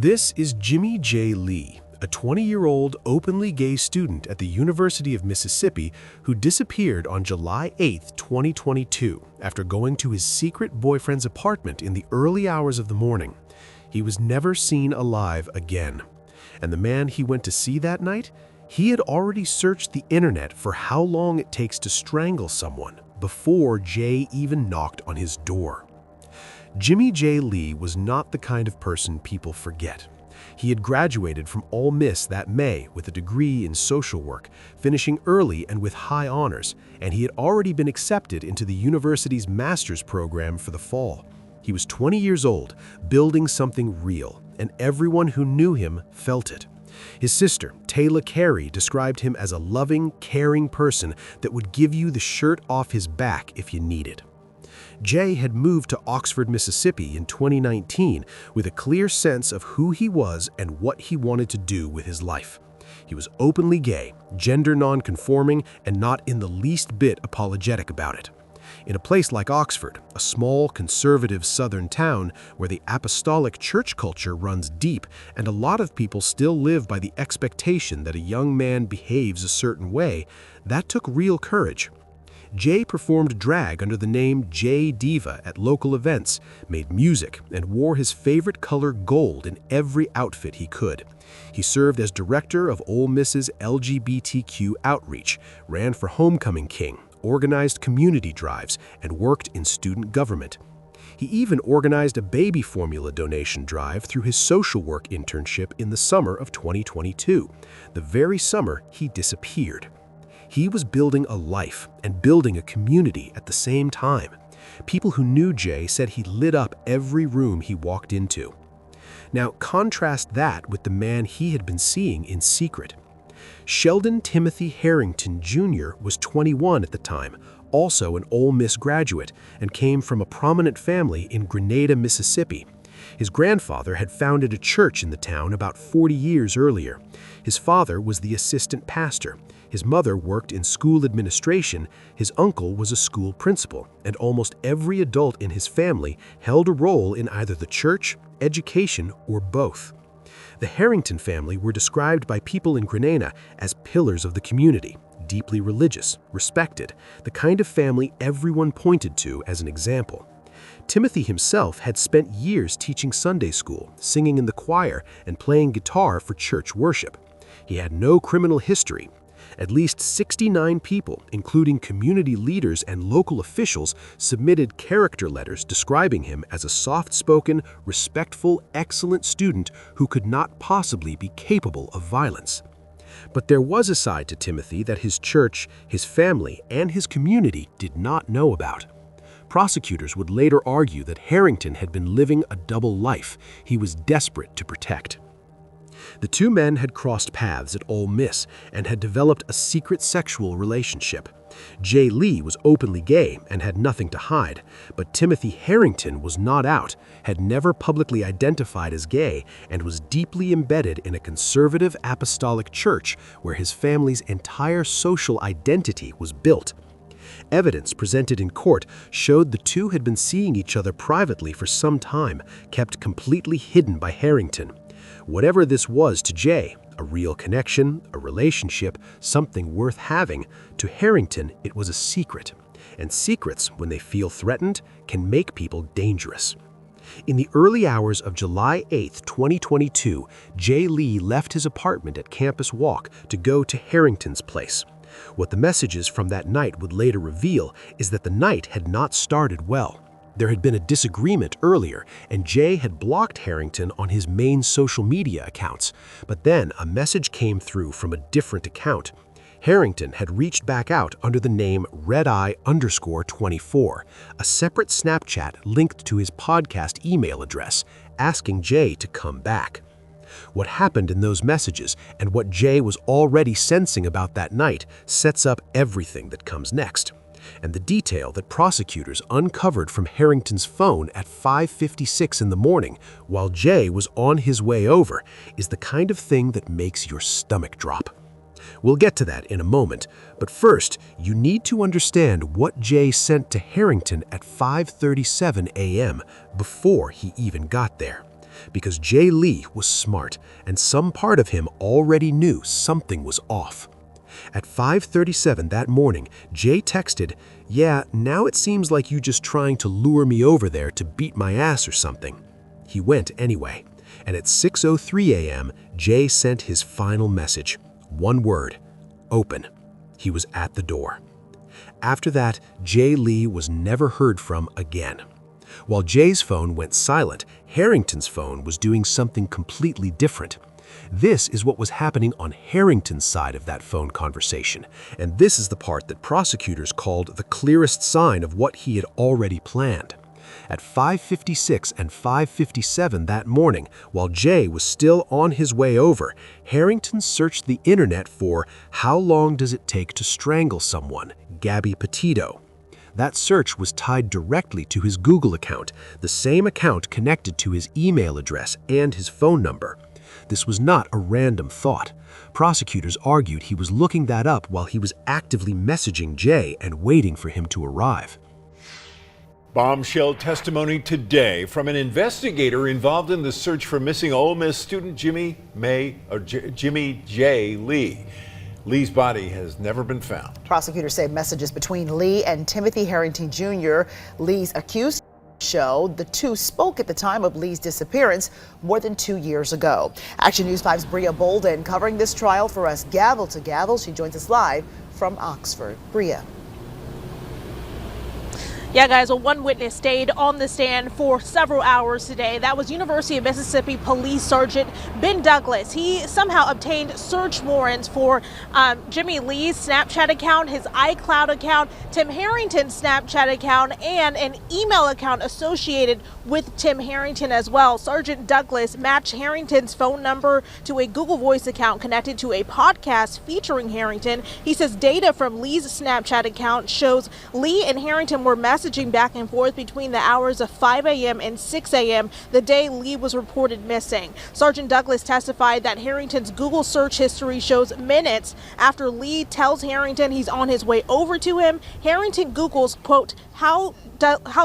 This is Jimmie Jay Lee, a 20-year-old openly gay student at the University of Mississippi who disappeared on July 8, 2022, after going to his secret boyfriend's apartment in the early hours of the morning. He was never seen alive again. And the man he went to see that night? He had already searched the internet for how long it takes to strangle someone before Jay even knocked on his door. Jimmie Jay Lee was not the kind of person people forget. He had graduated from Ole Miss that May with a degree in social work, finishing early and with high honors, and he had already been accepted into the university's master's program for the fall. He was 20 years old, building something real, and everyone who knew him felt it. His sister, Taylor Carey, described him as a loving, caring person that would give you the shirt off his back if you needed. Jay had moved to Oxford, Mississippi in 2019 with a clear sense of who he was and what he wanted to do with his life. He was openly gay, gender non-conforming, and not in the least bit apologetic about it. In a place like Oxford, a small, conservative southern town where the apostolic church culture runs deep and a lot of people still live by the expectation that a young man behaves a certain way, that took real courage. Jay performed drag under the name Jay Diva at local events, made music, and wore his favorite color gold in every outfit he could. He served as director of Ole Miss's LGBTQ outreach, ran for Homecoming King, organized community drives, and worked in student government. He even organized a baby formula donation drive through his social work internship in the summer of 2022, the very summer he disappeared. He was building a life and building a community at the same time. People who knew Jay said he lit up every room he walked into. Now, contrast that with the man he had been seeing in secret. Sheldon Timothy Harrington Jr. was 21 at the time, also an Ole Miss graduate, and came from a prominent family in Grenada, Mississippi. His grandfather had founded a church in the town about 40 years earlier. His father was the assistant pastor. His mother worked in school administration, his uncle was a school principal, and almost every adult in his family held a role in either the church, education, or both. The Harrington family were described by people in Grenada as pillars of the community, deeply religious, respected, the kind of family everyone pointed to as an example. Timothy himself had spent years teaching Sunday school, singing in the choir, and playing guitar for church worship. He had no criminal history. At least 69 people, including community leaders and local officials, submitted character letters describing him as a soft-spoken, respectful, excellent student who could not possibly be capable of violence. But there was a side to Timothy that his church, his family, and his community did not know about. Prosecutors would later argue that Harrington had been living a double life he was desperate to protect. The two men had crossed paths at Ole Miss and had developed a secret sexual relationship. Jay Lee was openly gay and had nothing to hide, but Timothy Harrington was not out, had never publicly identified as gay, and was deeply embedded in a conservative apostolic church where his family's entire social identity was built. Evidence presented in court showed the two had been seeing each other privately for some time, kept completely hidden by Harrington. Whatever this was to Jay, a real connection, a relationship, something worth having, to Harrington it was a secret. And secrets, when they feel threatened, can make people dangerous. In the early hours of July 8, 2022, Jay Lee left his apartment at Campus Walk to go to Harrington's place. What the messages from that night would later reveal is that the night had not started well. There had been a disagreement earlier, and Jay had blocked Harrington on his main social media accounts. But then a message came through from a different account. Harrington had reached back out under the name redeye_24, a separate Snapchat linked to his podcast email address, asking Jay to come back. What happened in those messages and what Jay was already sensing about that night sets up everything that comes next. And the detail that prosecutors uncovered from Harrington's phone at 5:56 in the morning while Jay was on his way over is the kind of thing that makes your stomach drop. We'll get to that in a moment, but first, you need to understand what Jay sent to Harrington at 5:37 a.m. before he even got there. because Jay Lee was smart, and some part of him already knew something was off. At 5:37 that morning, Jay texted, "Yeah, now it seems like you just trying to lure me over there to beat my ass or something." He went anyway, and at 6:03 a.m., Jay sent his final message. One word: open. He was at the door. After that, Jay Lee was never heard from again. While Jay's phone went silent, Harrington's phone was doing something completely different. This is what was happening on Harrington's side of that phone conversation, and this is the part that prosecutors called the clearest sign of what he had already planned. At 5:56 and 5:57 that morning, while Jay was still on his way over, Harrington searched the internet for "How long does it take to strangle someone? Gabby Petito." That search was tied directly to his Google account, the same account connected to his email address and his phone number. This was not a random thought. Prosecutors argued he was looking that up while he was actively messaging Jay and waiting for him to arrive. Bombshell testimony today from an investigator involved in the search for missing Ole Miss student Jimmie Jay Lee. Lee's body has never been found. Prosecutors say messages between Lee and Timothy Harrington Jr., Lee's accused, showed the two spoke at the time of Lee's disappearance more than 2 years ago. Action News 5's Bria Bolden covering this trial for us gavel to gavel. She joins us live from Oxford. Bria. Yeah, guys, well, one witness stayed on the stand for several hours today. That was University of Mississippi Police Sergeant Ben Douglas. He somehow obtained search warrants for Jimmie Lee's Snapchat account, his iCloud account, Tim Harrington's Snapchat account, and an email account associated with Tim Harrington as well. Sergeant Douglas matched Harrington's phone number to a Google Voice account connected to a podcast featuring Harrington. He says data from Lee's Snapchat account shows Lee and Harrington were messaging back and forth between the hours of 5 a.m. and 6 a.m. the day Lee was reported missing. Sergeant Douglas testified that Harrington's Google search history shows minutes after Lee tells Harrington he's on his way over to him, Harrington Googles, quote, how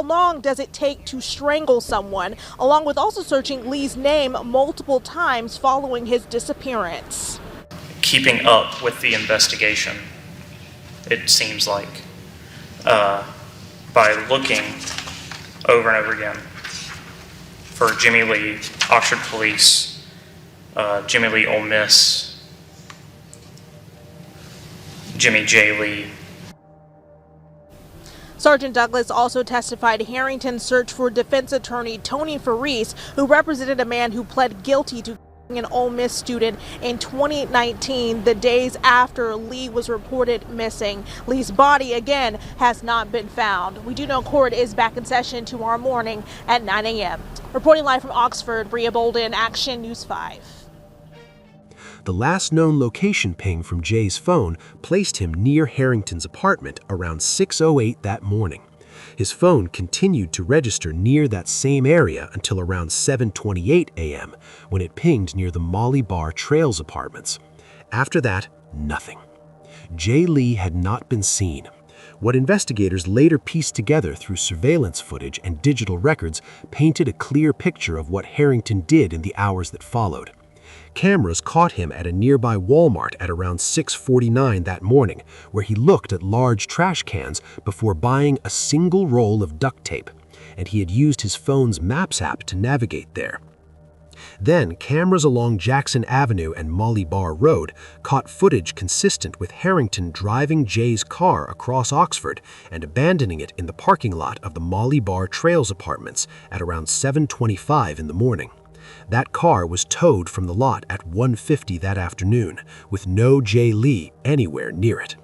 long does it take to strangle someone, along with also searching Lee's name multiple times following his disappearance. Keeping up with the investigation, it seems like, by looking over and over again for Jimmie Lee, Oxford Police, Jimmie Lee Ole Miss, Jimmie Jay Lee. Sergeant Douglas also testified Harrington's search for defense attorney Tony Farese, who represented a man who pled guilty to an Ole Miss student in 2019, the days after Lee was reported missing. Lee's body, again, has not been found. We do know court is back in session tomorrow morning at 9 a.m. Reporting live from Oxford, Bria Bolden, Action News 5. The last known location ping from Jay's phone placed him near Harrington's apartment around 6:08 that morning. His phone continued to register near that same area until around 7:28 a.m. when it pinged near the Molly Bar Trails apartments. After that, nothing. Jay Lee had not been seen. What investigators later pieced together through surveillance footage and digital records painted a clear picture of what Harrington did in the hours that followed. Cameras caught him at a nearby Walmart at around 6:49 that morning, where he looked at large trash cans before buying a single roll of duct tape, and he had used his phone's Maps app to navigate there. Then, cameras along Jackson Avenue and Molly Bar Road caught footage consistent with Harrington driving Jay's car across Oxford and abandoning it in the parking lot of the Molly Bar Trails apartments at around 7:25 in the morning. That car was towed from the lot at 1:50 that afternoon, with no Jay Lee anywhere near it.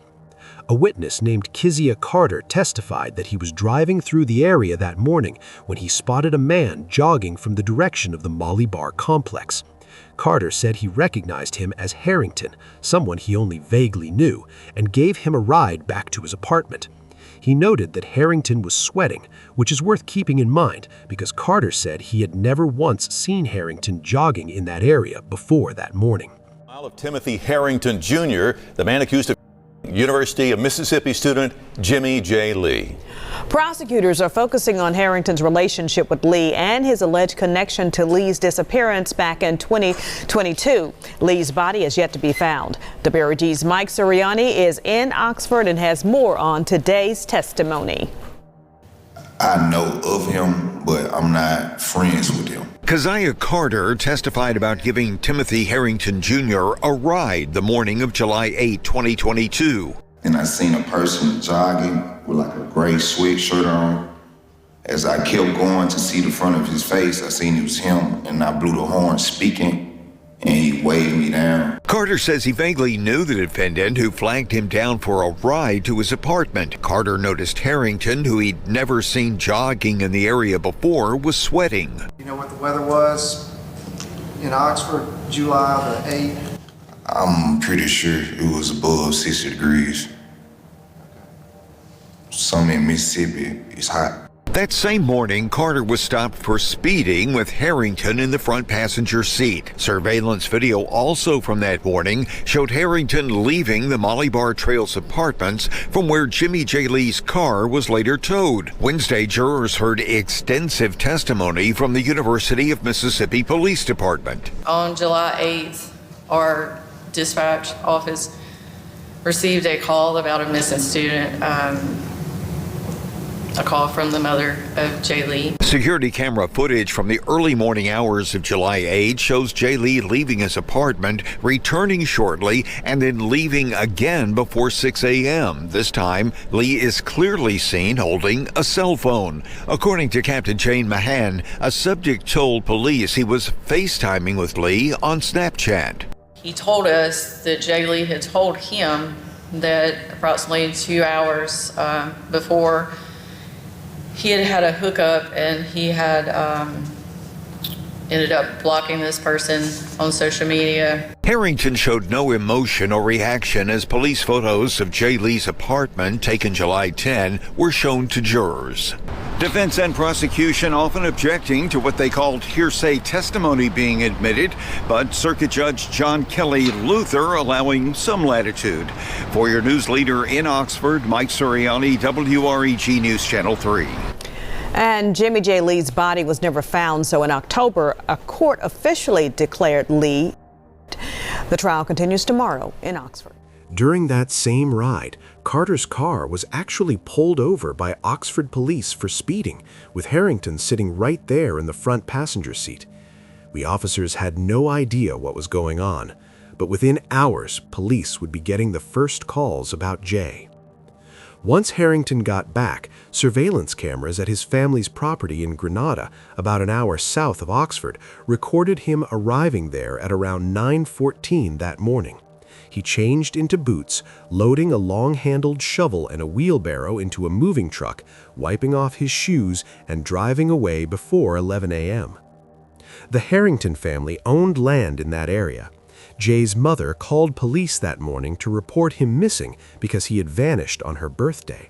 A witness named Kezia Carter testified that he was driving through the area that morning when he spotted a man jogging from the direction of the Molly Bar complex. Carter said he recognized him as Harrington, someone he only vaguely knew, and gave him a ride back to his apartment. He noted that Harrington was sweating, which is worth keeping in mind because Carter said he had never once seen Harrington jogging in that area before that morning. Of Timothy Harrington Jr., the man accused of University of Mississippi student Jimmie Jay Lee. Prosecutors are focusing on Harrington's relationship with Lee and his alleged connection to Lee's disappearance back in 2022. Lee's body is yet to be found. WRG's Mike Suriani is in Oxford and has more on today's testimony. I know of him, but I'm not friends with him. Keziah Carter testified about giving Timothy Harrington Jr. a ride the morning of July 8, 2022. And I seen a person jogging with like a gray sweatshirt on. As I kept going to see the front of his face, I seen it was him, and I blew the horn speaking, and he waved me down. Carter says he vaguely knew the defendant, who flagged him down for a ride to his apartment. Carter noticed Harrington, who he'd never seen jogging in the area before, was sweating. You know what the weather was in Oxford, July the 8th? I'm pretty sure it was above 60 degrees. Some in Mississippi, it's hot. That same morning, Carter was stopped for speeding with Harrington in the front passenger seat. Surveillance video also from that morning showed Harrington leaving the Molly Bar Trails apartments from where Jimmie Jay Lee's car was later towed. Wednesday, jurors heard extensive testimony from the University of Mississippi Police Department. On July 8th, our dispatch office received a call about a missing student. A call from the mother of Jay Lee. Security camera footage from the early morning hours of July 8 shows Jay Lee leaving his apartment, returning shortly, and then leaving again before 6 a.m. This time, Lee is clearly seen holding a cell phone. According to Captain Jane Mahan, a subject told police he was FaceTiming with Lee on Snapchat. He told us that Jay Lee had told him that approximately 2 hours before he had a hookup, and he had ended up blocking this person on social media. Harrington showed no emotion or reaction as police photos of Jay Lee's apartment, taken July 10, were shown to jurors. Defense and prosecution often objecting to what they called hearsay testimony being admitted, but Circuit Judge John Kelly Luther allowing some latitude. For your news leader in Oxford, Mike Suriani, WREG News Channel 3. And Jimmie Jay Lee's body was never found, so in October, a court officially declared Lee. The trial continues tomorrow in Oxford. During that same ride, Carter's car was actually pulled over by Oxford police for speeding, with Harrington sitting right there in the front passenger seat. We officers had no idea what was going on, but within hours, police would be getting the first calls about Jay. Once Harrington got back, surveillance cameras at his family's property in Grenada, about an hour south of Oxford, recorded him arriving there at around 9:14 that morning. He changed into boots, loading a long-handled shovel and a wheelbarrow into a moving truck, wiping off his shoes, and driving away before 11 a.m. The Harrington family owned land in that area. Jay's mother called police that morning to report him missing because he had vanished on her birthday.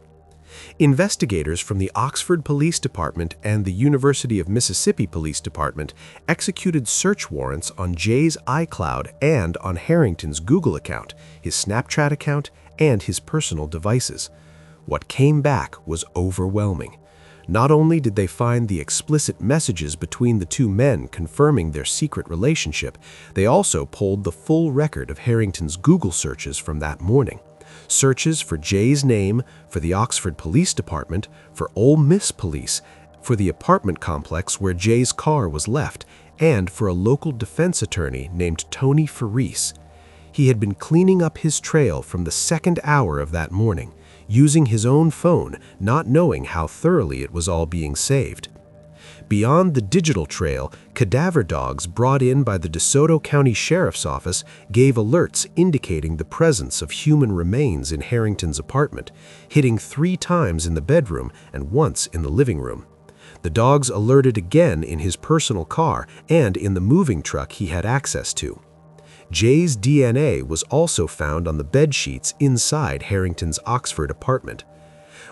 Investigators from the Oxford Police Department and the University of Mississippi Police Department executed search warrants on Jay's iCloud and on Harrington's Google account, his Snapchat account, and his personal devices. What came back was overwhelming. Not only did they find the explicit messages between the two men confirming their secret relationship, they also pulled the full record of Harrington's Google searches from that morning. Searches for Jay's name, for the Oxford Police Department, for Ole Miss Police, for the apartment complex where Jay's car was left, and for a local defense attorney named Tony Farese. He had been cleaning up his trail from the second hour of that morning, using his own phone, not knowing how thoroughly it was all being saved. Beyond the digital trail, cadaver dogs brought in by the DeSoto County Sheriff's Office gave alerts indicating the presence of human remains in Harrington's apartment, hitting 3 times in the bedroom and once in the living room. The dogs alerted again in his personal car and in the moving truck he had access to. Jay's DNA was also found on the bed sheets inside Harrington's Oxford apartment.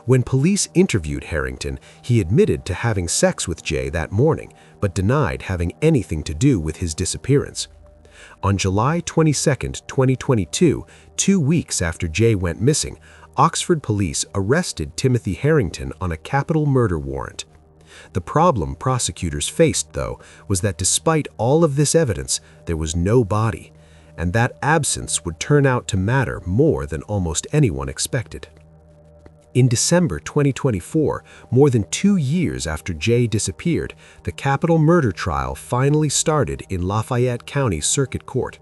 When police interviewed Harrington, he admitted to having sex with Jay that morning, but denied having anything to do with his disappearance. On July 22, 2022, 2 weeks after Jay went missing, Oxford police arrested Timothy Harrington on a capital murder warrant. The problem prosecutors faced, though, was that despite all of this evidence, there was no body, and that absence would turn out to matter more than almost anyone expected. In December 2024, more than 2 years after Jay disappeared, the capital murder trial finally started in Lafayette County Circuit Court.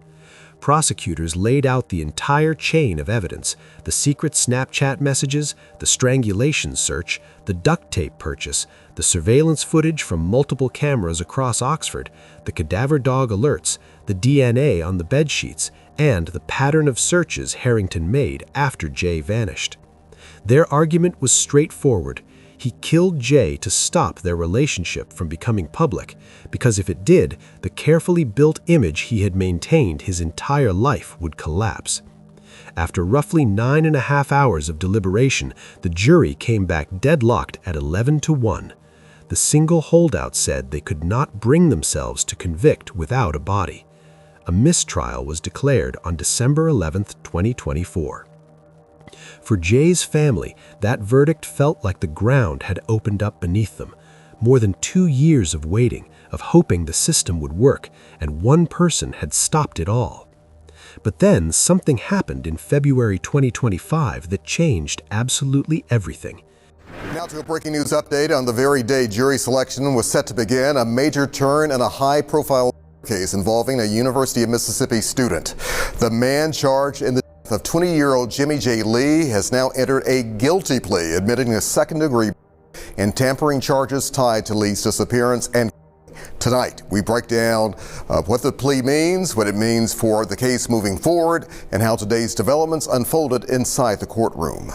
Prosecutors laid out the entire chain of evidence: the secret Snapchat messages, the strangulation search, the duct tape purchase, the surveillance footage from multiple cameras across Oxford, the cadaver dog alerts, the DNA on the bedsheets, and the pattern of searches Harrington made after Jay vanished. Their argument was straightforward. He killed Jay to stop their relationship from becoming public, because if it did, the carefully built image he had maintained his entire life would collapse. After roughly 9.5 hours of deliberation, the jury came back deadlocked at 11-1. The single holdout said they could not bring themselves to convict without a body. A mistrial was declared on December 11, 2024. For Jay's family, that verdict felt like the ground had opened up beneath them. More than 2 years of waiting, of hoping the system would work, and one person had stopped it all. But then something happened in February 2025 that changed absolutely everything. Now to a breaking news update on the very day jury selection was set to begin, a major turn in a high-profile case involving a University of Mississippi student. The man charged in the death of 20-year-old Jimmie Jay Lee has now entered a guilty plea, admitting a second-degree and tampering charges tied to Lee's disappearance. And tonight, we break down what the plea means, what it means for the case moving forward, and how today's developments unfolded inside the courtroom.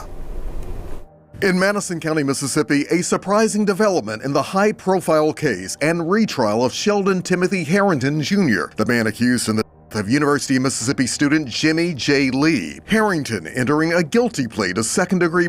In Madison County, Mississippi, a surprising development in the high-profile case and retrial of Sheldon Timothy Harrington Jr., the man accused in the death of University of Mississippi student Jimmie Jay Lee. Harrington entering a guilty plea to second-degree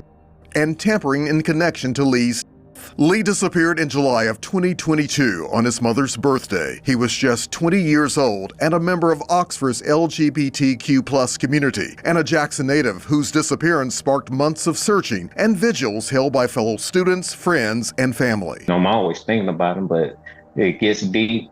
and tampering in connection to Lee's death. Lee disappeared in July of 2022 on his mother's birthday. He was just 20 years old and a member of Oxford's LGBTQ+ community, and a Jackson native whose disappearance sparked months of searching and vigils held by fellow students, friends, and family. I'm always thinking about him, but it gets deep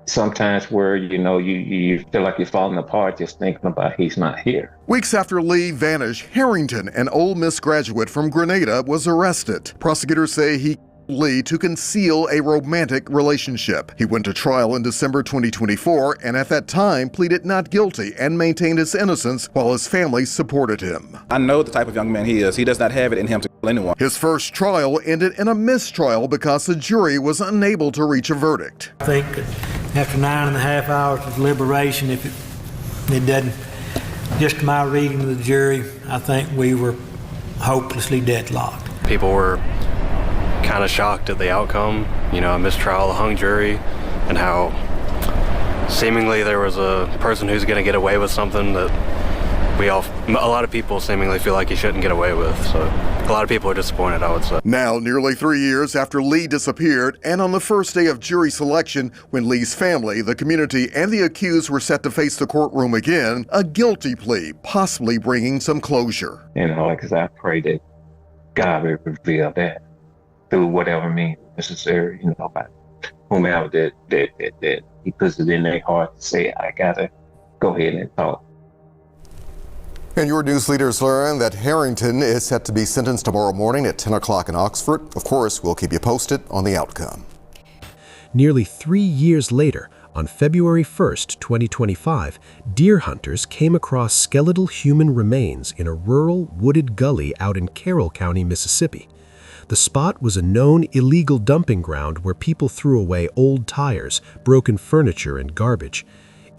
sometimes where, you feel like you're falling apart just thinking about he's not here. Weeks after Lee vanished, Harrington, an Ole Miss graduate from Grenada, was arrested. Prosecutors say he killed Lee to conceal a romantic relationship. He went to trial in December 2024 and at that time pleaded not guilty and maintained his innocence while his family supported him. I know the type of young man he is. He does not have it in him to kill anyone. His first trial ended in a mistrial because the jury was unable to reach a verdict. I think after 9.5 hours of deliberation, if it doesn't, just my reading of the jury, I think we were hopelessly deadlocked. People were kind of shocked at the outcome, a mistrial, a hung jury, and how seemingly there was a person who's going to get away with something that a lot of people seemingly feel like he shouldn't get away with. So a lot of people are disappointed, I would say. Now, nearly 3 years after Lee disappeared, and on the first day of jury selection, when Lee's family, the community, and the accused were set to face the courtroom again, a guilty plea, possibly bringing some closure. Because I pray that God will reveal that through whatever means necessary, by whomever that he puts it in their heart to say, I gotta go ahead and talk. And your news leaders learn that Harrington is set to be sentenced tomorrow morning at 10 o'clock in Oxford. Of course, we'll keep you posted on the outcome. Nearly 3 years later, on February 1st, 2025, deer hunters came across skeletal human remains in a rural, wooded gully out in Carroll County, Mississippi. The spot was a known illegal dumping ground where people threw away old tires, broken furniture, and garbage.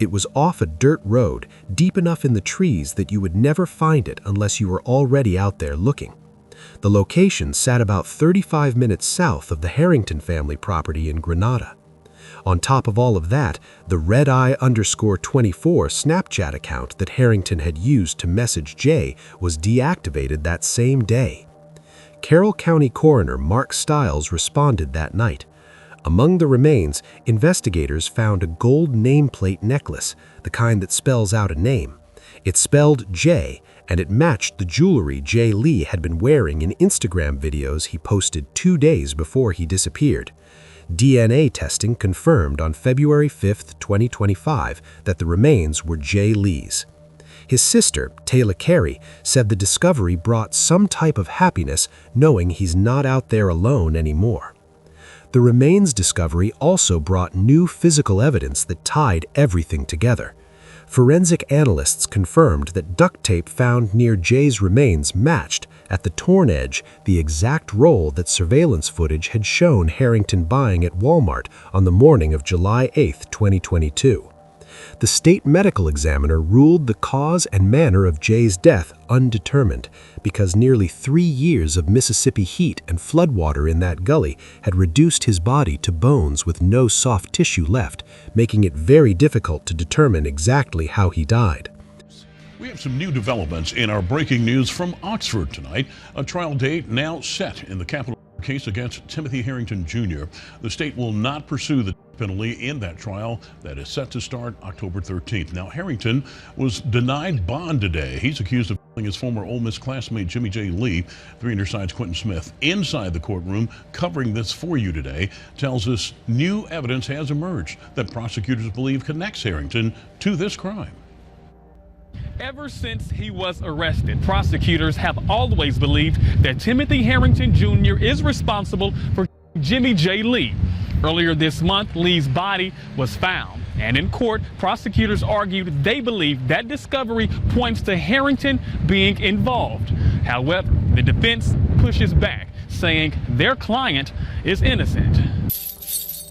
It was off a dirt road, deep enough in the trees that you would never find it unless you were already out there looking. The location sat about 35 minutes south of the Harrington family property in Grenada. On top of all of that, the redeye_24 Snapchat account that Harrington had used to message Jay was deactivated that same day. Carroll County Coroner Mark Stiles responded that night. Among the remains, investigators found a gold nameplate necklace, the kind that spells out a name. It spelled J and it matched the jewelry Jay Lee had been wearing in Instagram videos he posted 2 days before he disappeared. DNA testing confirmed on February 5, 2025, that the remains were Jay Lee's. His sister, Taylor Carey, said the discovery brought some type of happiness knowing he's not out there alone anymore. The remains discovery also brought new physical evidence that tied everything together. Forensic analysts confirmed that duct tape found near Jay's remains matched, at the torn edge, the exact roll that surveillance footage had shown Harrington buying at Walmart on the morning of July 8, 2022. The state medical examiner ruled the cause and manner of Jay's death undetermined because nearly 3 years of Mississippi heat and floodwater in that gully had reduced his body to bones with no soft tissue left, making it very difficult to determine exactly how he died. We have some new developments in our breaking news from Oxford tonight. A trial date now set in the capital case against Timothy Harrington Jr. The state will not pursue the penalty in that trial that is set to start October 13th. Now, Harrington was denied bond today. He's accused of killing his former Ole Miss classmate Jimmie Jay Lee. 3 under Side's Quentin Smith inside the courtroom covering this for you today tells us new evidence has emerged that prosecutors believe connects Harrington to this crime. Ever since he was arrested, prosecutors have always believed that Timothy Harrington Jr. is responsible for Jimmie Jay Lee. Earlier this month, Lee's body was found, and in court, prosecutors argued they believe that discovery points to Harrington being involved. However, the defense pushes back, saying their client is innocent.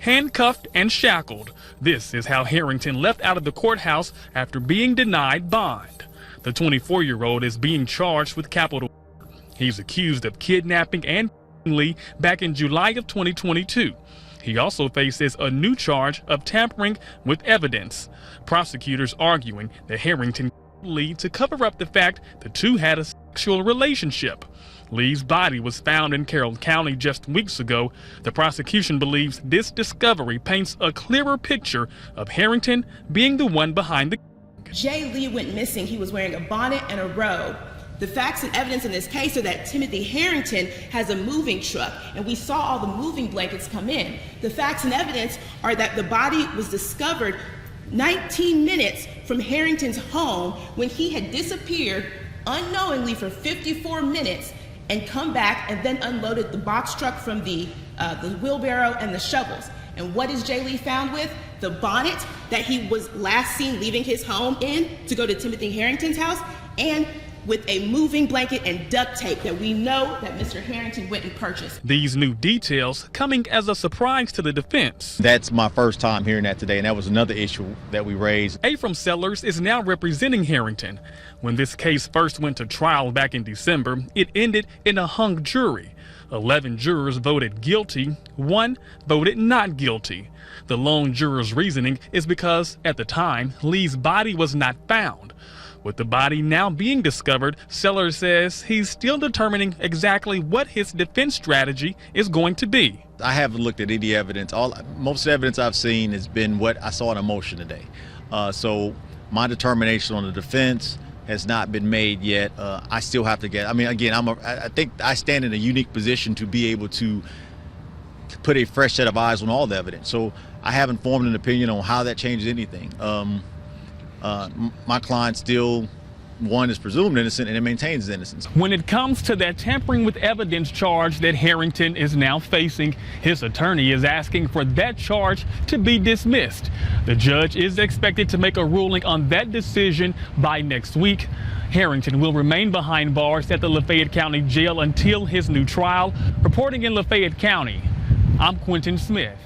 Handcuffed and shackled, this is how Harrington left out of the courthouse after being denied bond. The 24-year-old is being charged with capital murder. He's accused of kidnapping and Lee back in July of 2022. He also faces a new charge of tampering with evidence. Prosecutors arguing that Harrington Lee to cover up the fact the two had a sexual relationship. Lee's body was found in Carroll County just weeks ago. The prosecution believes this discovery paints a clearer picture of Harrington being the one behind the. Jay Lee went missing. He was wearing a bonnet and a robe. The facts and evidence in this case are that Timothy Harrington has a moving truck, and we saw all the moving blankets come in. The facts and evidence are that the body was discovered 19 minutes from Harrington's home when he had disappeared unknowingly for 54 minutes and come back and then unloaded the box truck from the wheelbarrow and the shovels. And what is Jay Lee found with? The bonnet that he was last seen leaving his home in to go to Timothy Harrington's house, and with a moving blanket and duct tape that we know that Mr. Harrington went and purchased. These new details coming as a surprise to the defense. That's my first time hearing that today, and that was another issue that we raised. From Sellers is now representing Harrington. When this case first went to trial back in December, it ended in a hung jury. 11 jurors voted guilty, 1 voted not guilty. The lone juror's reasoning is because, at the time, Lee's body was not found. With the body now being discovered, Sellers says he's still determining exactly what his defense strategy is going to be. I haven't looked at any evidence. Most evidence I've seen has been what I saw in a motion today. So my determination on the defense has not been made yet. I still have to get. I mean, again, I think I stand in a unique position to be able to put a fresh set of eyes on all the evidence. So I haven't formed an opinion on how that changes anything. My client still, one, is presumed innocent and it maintains his innocence. When it comes to that tampering with evidence charge that Harrington is now facing, his attorney is asking for that charge to be dismissed. The judge is expected to make a ruling on that decision by next week. Harrington will remain behind bars at the Lafayette County Jail until his new trial. Reporting in Lafayette County, I'm Quentin Smith.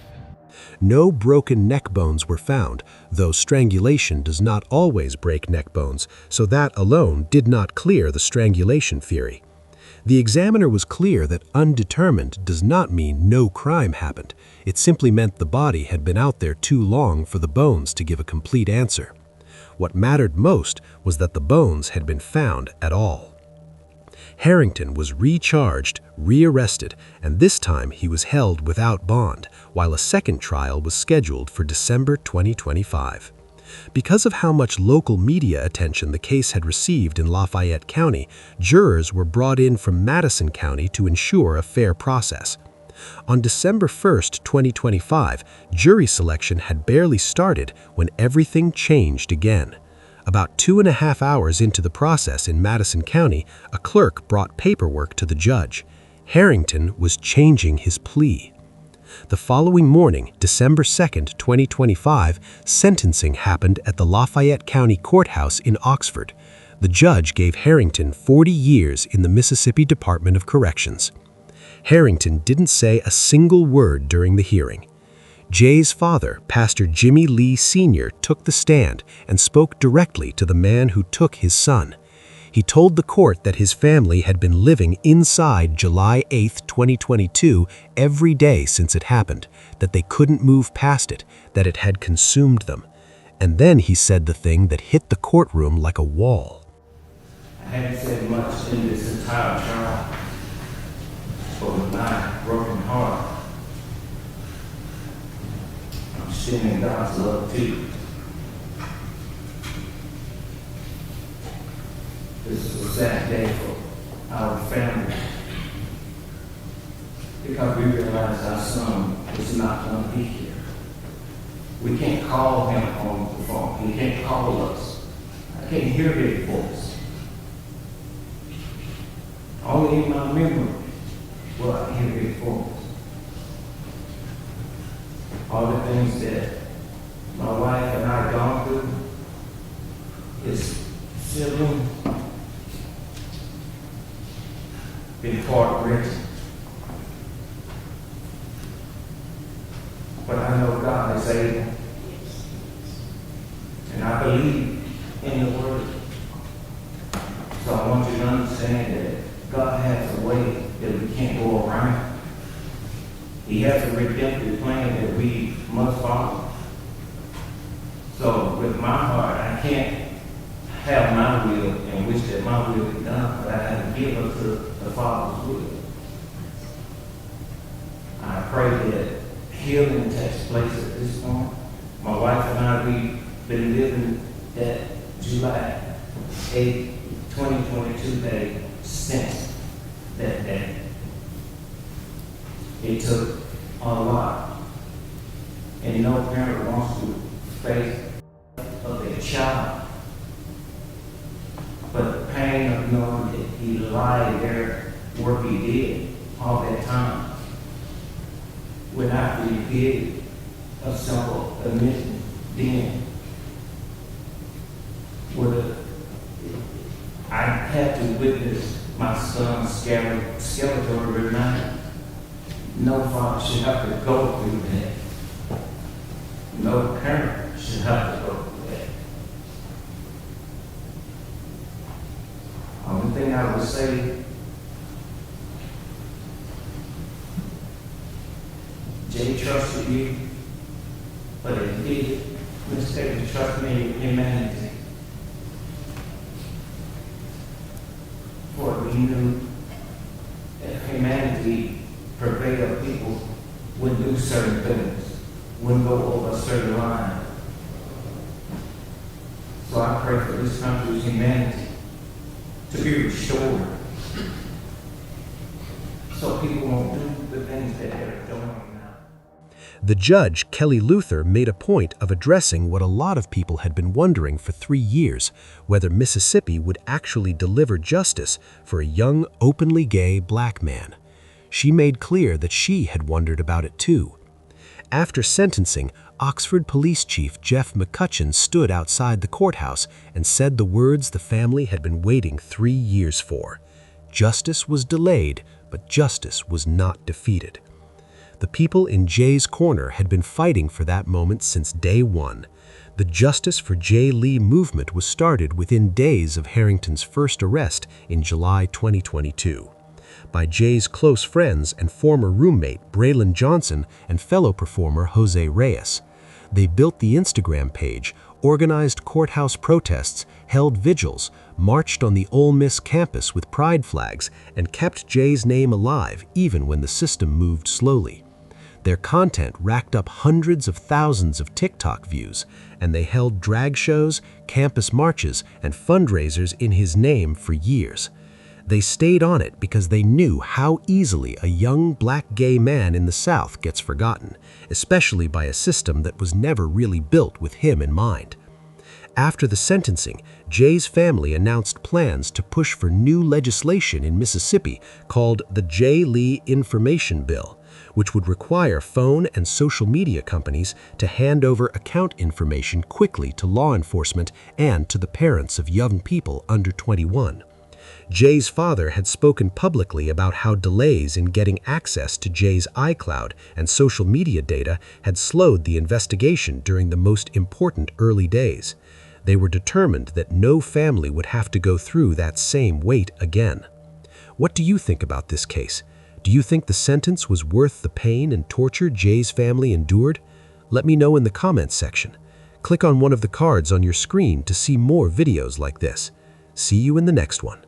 No broken neck bones were found, though strangulation does not always break neck bones, so that alone did not clear the strangulation theory. The examiner was clear that undetermined does not mean no crime happened. It simply meant the body had been out there too long for the bones to give a complete answer. What mattered most was that the bones had been found at all. Harrington was recharged, rearrested, and this time he was held without bond, while a second trial was scheduled for December 2025. Because of how much local media attention the case had received in Lafayette County, jurors were brought in from Madison County to ensure a fair process. On December 1, 2025, jury selection had barely started when everything changed again. About 2.5 hours into the process in Madison County, a clerk brought paperwork to the judge. Harrington was changing his plea. The following morning, December 2, 2025, sentencing happened at the Lafayette County Courthouse in Oxford. The judge gave Harrington 40 years in the Mississippi Department of Corrections. Harrington didn't say a single word during the hearing. Jay's father, Pastor Jimmie Lee Sr., took the stand and spoke directly to the man who took his son. He told the court that his family had been living inside July 8, 2022 every day since it happened, that they couldn't move past it, that it had consumed them. And then he said the thing that hit the courtroom like a wall. I haven't said much in this entire trial, but with my broken heart, I'm sending God's love to you. This is a sad day for our family because we realize our son is not going to be here. We can't call him on the phone. He can't call us. I can't hear his voice. Only in my memory will I hear his voice. All the things that my wife and I have gone through, his siblings, been heart-wrenching. But I know God is able. And I believe in the Word. So I want you to understand that God has a way that we can't go around. He has a redemptive plan that we must follow. So with my heart, I can't have my will and wish that my will be done, but I have to give up to the Father's will. I pray that healing takes place at this point. My wife and I, we've been living that July 8, 2022 day since that day. It took a lot. And no parent wants to face of their child. But the pain of knowing that he lied there, work he did all that time, would not be give a simple admission then. I had to witness my son's skeletal remain. No father should have to go through that. No parent should have to go through that. Only thing I would say, Jay trusted you, but it did mistake to trust me in humanity. For we knew that humanity prevailed, people wouldn't do certain things, wouldn't go over a certain line. So I pray for this country's humanity to be restored, so people won't do the things that they're doing now. The judge, Kelly Luther, made a point of addressing what a lot of people had been wondering for 3 years, whether Mississippi would actually deliver justice for a young, openly gay black man. She made clear that she had wondered about it too. After sentencing, Oxford Police Chief Jeff McCutcheon stood outside the courthouse and said the words the family had been waiting 3 years for. Justice was delayed, but justice was not defeated. The people in Jay's corner had been fighting for that moment since day one. The Justice for Jay Lee movement was started within days of Harrington's first arrest in July 2022. By Jay's close friends and former roommate Braylon Johnson and fellow performer Jose Reyes. They built the Instagram page, organized courthouse protests, held vigils, marched on the Ole Miss campus with pride flags, and kept Jay's name alive even when the system moved slowly. Their content racked up hundreds of thousands of TikTok views, and they held drag shows, campus marches, and fundraisers in his name for years. They stayed on it because they knew how easily a young black gay man in the South gets forgotten, especially by a system that was never really built with him in mind. After the sentencing, Jay's family announced plans to push for new legislation in Mississippi called the Jay Lee Information Bill, which would require phone and social media companies to hand over account information quickly to law enforcement and to the parents of young people under 21. Jay's father had spoken publicly about how delays in getting access to Jay's iCloud and social media data had slowed the investigation during the most important early days. They were determined that no family would have to go through that same wait again. What do you think about this case? Do you think the sentence was worth the pain and torture Jay's family endured? Let me know in the comments section. Click on one of the cards on your screen to see more videos like this. See you in the next one.